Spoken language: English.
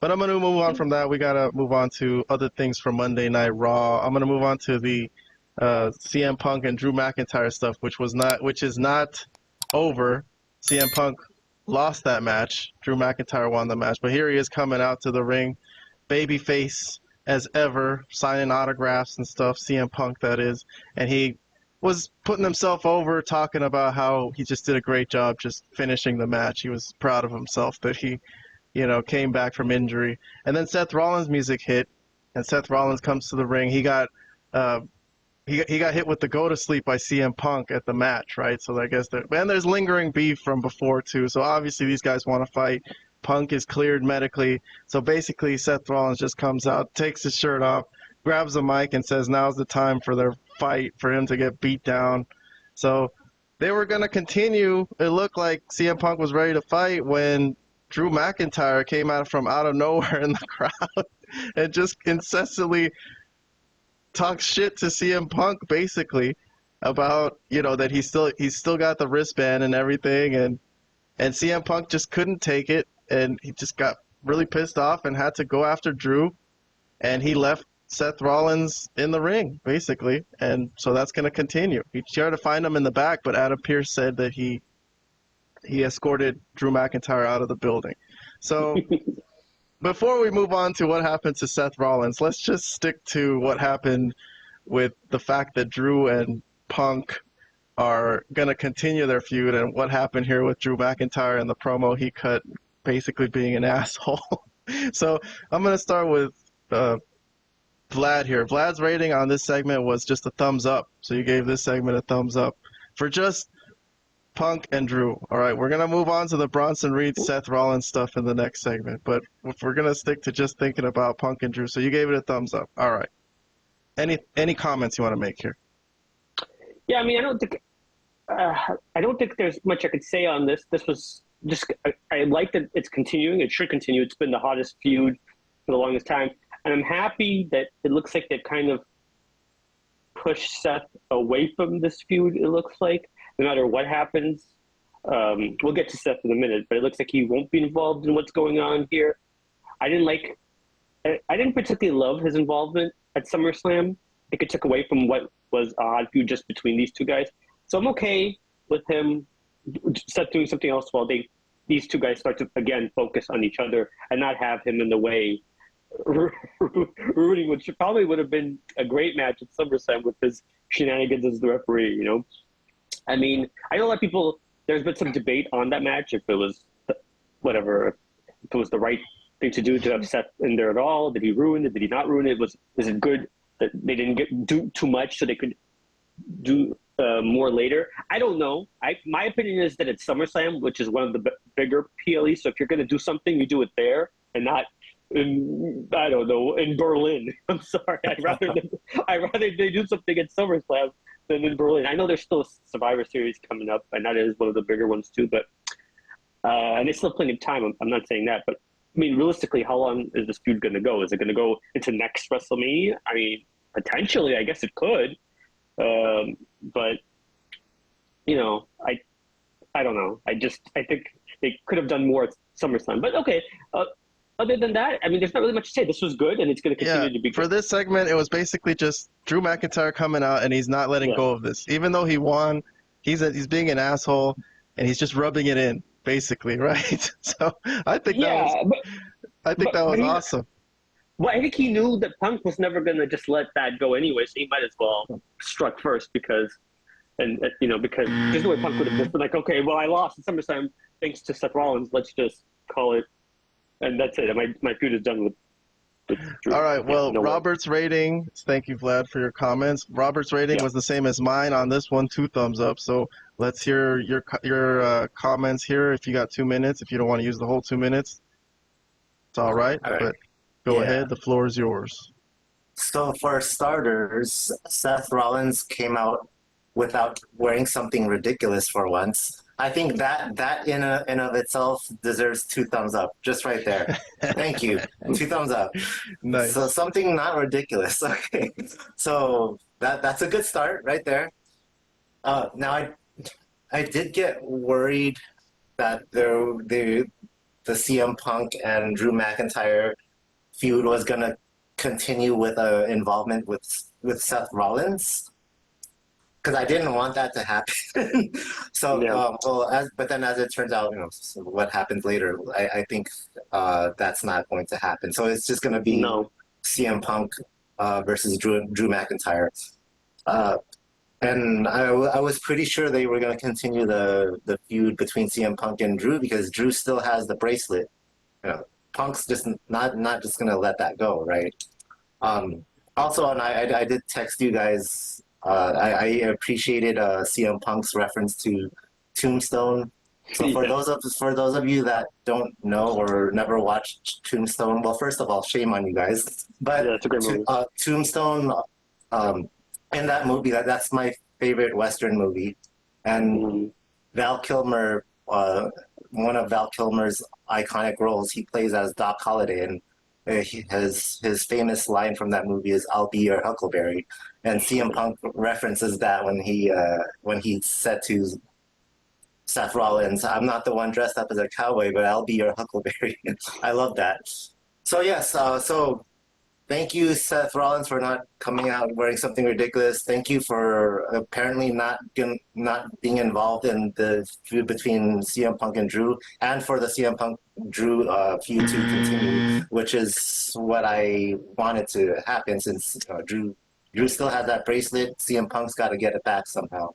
But I'm going to move on from that. We got to move on to other things from Monday Night Raw. I'm going to move on to the CM Punk and Drew McIntyre stuff, which is not over. CM Punk lost that match. Drew McIntyre won the match. But here he is coming out to the ring, babyface as ever, signing autographs and stuff, CM Punk that is. And he was putting himself over, talking about how he just did a great job just finishing the match. He was proud of himself that he, came back from injury. And then Seth Rollins' music hit, and Seth Rollins comes to the ring. He got hit with the go to sleep by CM Punk at the match, right? So I guess there's lingering beef from before too. So obviously these guys want to fight. Punk is cleared medically. So basically Seth Rollins just comes out, takes his shirt off, grabs the mic and says now's the time for their fight, for him to get beat down. So they were going to continue. It looked like CM Punk was ready to fight when Drew McIntyre came out of nowhere in the crowd and just incessantly talked shit to CM Punk, basically, about, that he's still got the wristband and everything, and CM Punk just couldn't take it, and he just got really pissed off and had to go after Drew, and he left Seth Rollins in the ring, basically, and so that's going to continue. He tried to find him in the back, but Adam Pearce said that he escorted Drew McIntyre out of the building. So before we move on to what happened to Seth Rollins, let's just stick to what happened with the fact that Drew and Punk are going to continue their feud, and what happened here with Drew McIntyre and the promo he cut, basically being an asshole. So I'm going to start with Vlad here. Vlad's rating on this segment was just a thumbs up. So you gave this segment a thumbs up for just Punk and Drew. All right, we're going to move on to the Bronson Reed, Seth Rollins stuff in the next segment. But if we're going to stick to just thinking about Punk and Drew, so you gave it a thumbs up. All right. Any comments you want to make here? Yeah, I mean, I don't think there's much I could say on this. This was just, I like that it's continuing. It should continue. It's been the hottest feud for the longest time. And I'm happy that it looks like they've kind of pushed Seth away from this feud, it looks like. No matter what happens, we'll get to Seth in a minute, but it looks like he won't be involved in what's going on here. I didn't particularly love his involvement at SummerSlam. I think it took away from what was a odd feud just between these two guys. So I'm okay with him, Seth doing something else while these two guys start to, again, focus on each other and not have him in the way, rooting, which probably would have been a great match at SummerSlam with his shenanigans as the referee, I mean, I know a lot of people, there's been some debate on that match, if it was if it was the right thing to do to have Seth in there at all. Did he ruin it? Did he not ruin it? Is it good that they didn't do too much so they could do more later? I don't know. My opinion is that it's SummerSlam, which is one of the bigger PLEs. So if you're going to do something, you do it there and not in Berlin. I'm sorry. I'd rather they do something at SummerSlam than in Berlin. I know there's still a Survivor Series coming up, and that is one of the bigger ones too. But and there's still plenty of time. I'm not saying that, but I mean, realistically, how long is this feud going to go? Is it going to go into next WrestleMania? I mean, potentially, I guess it could. But I don't know. I think they could have done more at SummerSlam. But okay. Other than that, I mean, there's not really much to say. This was good, and it's going to continue to be good. For this segment, it was basically just Drew McIntyre coming out, and he's not letting go of this. Even though he won, he's being an asshole, and he's just rubbing it in, basically, right? So I think that was awesome. Well, I think he knew that Punk was never going to just let that go anyway, so he might as well struck first because there's no way Punk would have just been like, okay, well, I lost at SummerSlam thanks to Seth Rollins. Let's just call it. And that's it. My feud is done with Drew. All right. Well, Robert's rating. Thank you, Vlad, for your comments. Robert's rating was the same as mine on this one, 2 thumbs up. So let's hear your comments here. If you got 2 minutes, if you don't want to use the whole 2 minutes, it's all right. But go ahead. The floor is yours. So for starters, Seth Rollins came out without wearing something ridiculous for once. I think that in of itself deserves 2 thumbs up, just right there. Thank you. 2 thumbs up. Nice. So something not ridiculous. Okay. So that's a good start right there. Now I did get worried that the CM Punk and Drew McIntyre feud was gonna continue with involvement with Seth Rollins, because I didn't want that to happen. So, Yeah. but then as it turns out, so what happens later, I think that's not going to happen. So it's just going to be No. CM Punk versus Drew McIntyre. And I was pretty sure they were going to continue the feud between CM Punk and Drew, because Drew still has the bracelet. Punk's just not just going to let that go, right? Also, and I did text you guys. I appreciated CM Punk's reference to Tombstone. So for those of you that don't know or never watched Tombstone, well, first of all, shame on you guys. But Yeah, it's a great movie. Tombstone, in that movie, that's my favorite Western movie, and Val Kilmer, one of Val Kilmer's iconic roles, he plays as Doc Holliday, and his famous line from that movie is "I'll be your Huckleberry," and CM Punk references that when he said to Seth Rollins, "I'm not the one dressed up as a cowboy, but I'll be your Huckleberry." I love that. So yes, so thank you, Seth Rollins, for not coming out wearing something ridiculous. Thank you for apparently not being involved in the feud between CM Punk and Drew, and for the CM Punk Drew feud to continue, which is what I wanted to happen, since Drew still has that bracelet. CM Punk's got to get it back somehow.